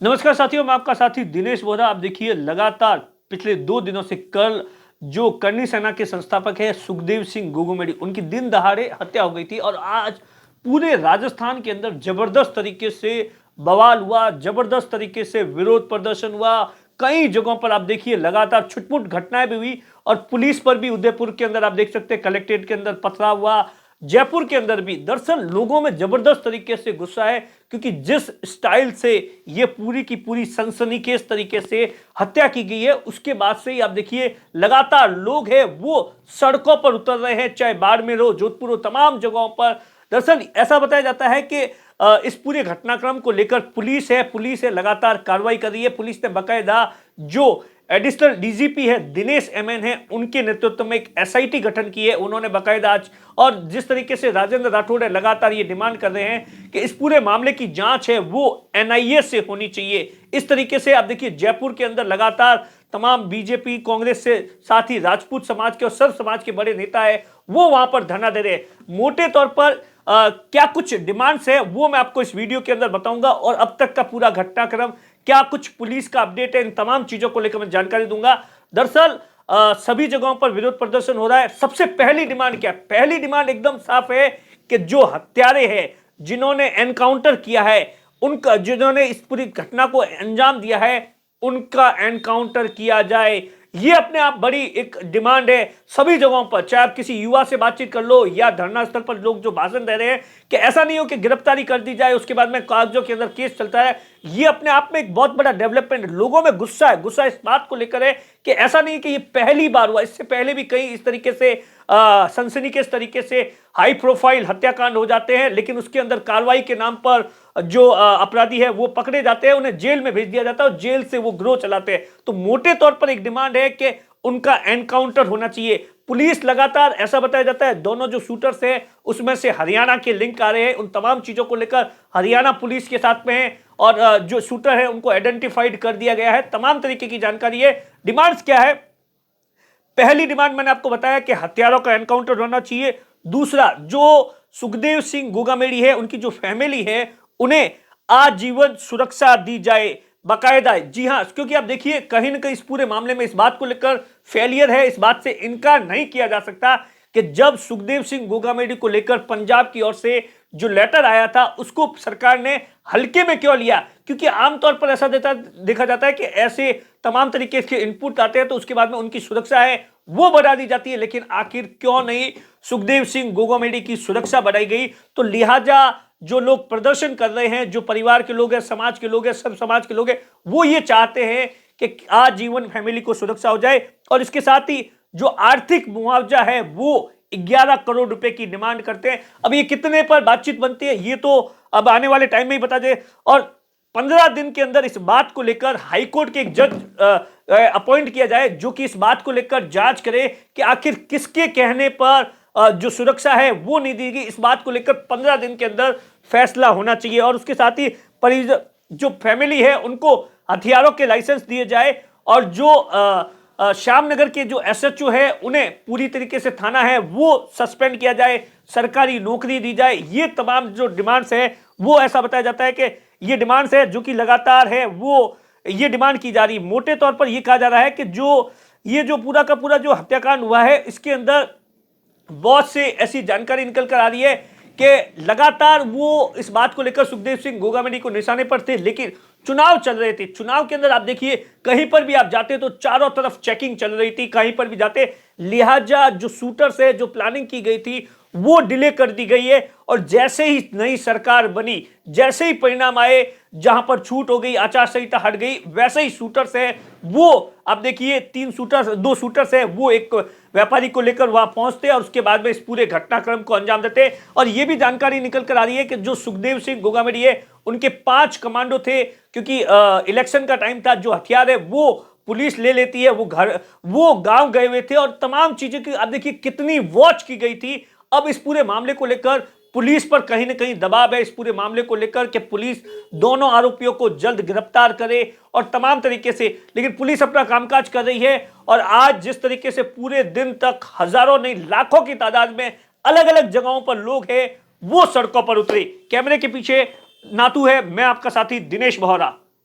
नमस्कार साथियों, मैं आपका साथी दिनेश बोरा। आप देखिए, लगातार पिछले 2 दिनों से कल जो करनी सेना के संस्थापक है सुखदेव सिंह गोगोमेडी, उनकी दिन दहाड़े हत्या हो गई थी और आज पूरे राजस्थान के अंदर जबरदस्त तरीके से बवाल हुआ, जबरदस्त तरीके से विरोध प्रदर्शन हुआ। कई जगहों पर आप देखिए लगातार छुटपुट घटनाएं भी हुई और पुलिस पर भी उदयपुर के अंदर आप देख सकते हैं कलेक्ट्रेट के अंदर पथराव हुआ। जयपुर के अंदर भी दरअसल लोगों में जबरदस्त तरीके से गुस्सा है, क्योंकि जिस स्टाइल से ये पूरी की पूरी सनसनीखेज तरीके से हत्या की गई है, उसके बाद से ही आप देखिए लगातार लोग हैं वो सड़कों पर उतर रहे हैं, चाहे बाड़मेर हो, जोधपुर हो, तमाम जगहों पर। दरअसल ऐसा बताया जाता है कि इस पूरे घटनाक्रम को लेकर पुलिस है लगातार कार्रवाई कर रही है। पुलिस ने बाकायदा जो एडिशनल डीजीपी है दिनेश एमएन है, उनके नेतृत्व में एक एसआईटी गठन की है उन्होंने बाकायदा आज। और जिस तरीके से राजेंद्र राठौड़ है लगातार ये डिमांड कर रहे हैं कि इस पूरे मामले की जांच है वो एनआईए से होनी चाहिए। इस तरीके से आप देखिए जयपुर के अंदर लगातार तमाम बीजेपी, कांग्रेस से साथ ही राजपूत समाज के और सर्व समाज के बड़े नेता है वो वहां पर धरना दे रहे हैं। मोटे तौर पर क्या कुछ डिमांड्स है वो मैं आपको इस वीडियो के अंदर बताऊंगा, और अब तक का पूरा घटनाक्रम, क्या कुछ पुलिस का अपडेट है, इन तमाम चीजों को लेकर मैं जानकारी दूंगा। दरअसल सभी जगहों पर विरोध प्रदर्शन हो रहा है। सबसे पहली डिमांड क्या है? पहली डिमांड एकदम साफ है कि जो हत्यारे हैं, जिन्होंने एनकाउंटर किया है, उनका, जिन्होंने इस पूरी घटना को अंजाम दिया है, उनका एनकाउंटर किया जाए। ये अपने आप बड़ी एक डिमांड है सभी जगहों पर। चाहे आप किसी युवा से बातचीत कर लो या धरना स्थल पर लोग जो भाषण दे रहे हैं कि ऐसा नहीं हो कि गिरफ्तारी कर दी जाए उसके बाद में कागजों के अंदर केस चलता है, ये अपने आप में एक बहुत बड़ा डेवलपमेंट। लोगों में गुस्सा है, गुस्सा इस बात को लेकर है कि ऐसा नहीं कि ये पहली बार हुआ, इससे पहले भी कई इस तरीके से सनसनीखेज तरीके से हाई प्रोफाइल हत्याकांड हो जाते हैं, लेकिन उसके अंदर कार्रवाई के नाम पर जो अपराधी है वो पकड़े जाते हैं, उन्हें जेल में भेज दिया जाता है और जेल से वो गिरोह चलाते हैं। तो मोटे तौर पर एक डिमांड है कि उनका एनकाउंटर होना चाहिए। पुलिस लगातार, ऐसा बताया जाता है, दोनों जो शूटर्स हैं उसमें से हरियाणा के लिंक आ रहे हैं। उन तमाम चीजों को लेकर हरियाणा पुलिस के साथ में है और जो शूटर है उनको आइडेंटिफाइड कर दिया गया है। तमाम तरीके की जानकारी है। डिमांड्स क्या है? पहली डिमांड मैंने आपको बताया कि हत्यारों का एनकाउंटर होना चाहिए। दूसरा, जो सुखदेव सिंह गोगामेडी है, उनकी जो फैमिली है, उन्हें आजीवन सुरक्षा दी जाए बाकायदा। जी हां, क्योंकि आप देखिए कहीं ना कहीं इस पूरे मामले में इस बात को लेकर फेलियर है। इस बात से इनकार नहीं किया जा सकता कि जब सुखदेव सिंह गोगामेडी को लेकर पंजाब की ओर से जो लेटर आया था उसको सरकार ने हल्के में क्यों लिया? क्योंकि आमतौर पर ऐसा देखा जाता है कि ऐसे तमाम तरीके के इनपुट आते हैं तो उसके बाद में उनकी सुरक्षा है वो बढ़ा दी जाती है, लेकिन आखिर क्यों नहीं सुखदेव सिंह गोगामेडी की सुरक्षा बढ़ाई गई? तो लिहाजा जो लोग प्रदर्शन कर रहे हैं, जो परिवार के लोग हैं, समाज के लोग हैं, सब समाज के लोग हैं, वो ये चाहते हैं कि आजीवन फैमिली को सुरक्षा हो जाए। और इसके साथ ही जो आर्थिक मुआवजा है वो 11 करोड़ रुपए की डिमांड करते हैं। अब ये कितने पर बातचीत बनती है ये तो अब आने वाले टाइम में ही बता दे। और 15 दिन के अंदर इस बात को लेकर हाईकोर्ट के एक जज अपॉइंट किया जाए जो कि इस बात को लेकर जांच करे कि आखिर किसके कहने पर जो सुरक्षा है वो नहीं दी गई। इस बात को लेकर 15 दिन के अंदर फैसला होना चाहिए। और उसके साथ ही परिजन, जो फैमिली है, उनको हथियारों के लाइसेंस दिए जाए और जो श्यामनगर के जो एसएचओ है उन्हें पूरी तरीके से थाना है वो सस्पेंड किया जाए, सरकारी नौकरी दी जाए। ये तमाम जो डिमांड्स है वो, ऐसा बताया जाता है कि ये डिमांड्स है जो कि लगातार है वो ये डिमांड की जा रही है। मोटे तौर पर ये कहा जा रहा है कि जो पूरा का पूरा जो हत्याकांड हुआ है इसके अंदर बहुत से ऐसी जानकारी निकल कर आ रही है कि लगातार वो इस बात को लेकर सुखदेव सिंह गोगामेडी को निशाने पर थे, लेकिन चुनाव चल रहे थे। चुनाव के अंदर आप देखिए कहीं पर भी आप जाते तो चारों तरफ चेकिंग चल रही थी, कहीं पर भी जाते, लिहाजा जो शूटर्स है, जो प्लानिंग की गई थी वो डिले कर दी गई है। और जैसे ही नई सरकार बनी, जैसे ही परिणाम आए, जहां पर छूट हो गई, आचार संहिता हट गई, वैसे ही शूटर्स है वो, आप देखिए 2 शूटर्स है वो एक व्यापारी को लेकर वहां पहुंचते और उसके बाद में इस पूरे घटनाक्रम को अंजाम देते। और ये भी जानकारी निकल कर आ रही है कि जो सुखदेव सिंह गोगामेडी है उनके 5 कमांडो थे, क्योंकि इलेक्शन का टाइम था, जो हथियार है वो पुलिस ले लेती है, वो गांव गए हुए थे और तमाम चीजें की आप देखिए कितनी वॉच की गई थी। अब इस पूरे मामले को लेकर पुलिस पर कहीं ना कहीं दबाव है, इस पूरे मामले को लेकर कि पुलिस दोनों आरोपियों को जल्द गिरफ्तार करे और तमाम तरीके से, लेकिन पुलिस अपना कामकाज कर रही है। और आज जिस तरीके से पूरे दिन तक हजारों नहीं लाखों की तादाद में अलग अलग जगहों पर लोग हैं वो सड़कों पर उतरे। कैमरे के पीछे नातू है, मैं आपका साथी दिनेश बोहरा।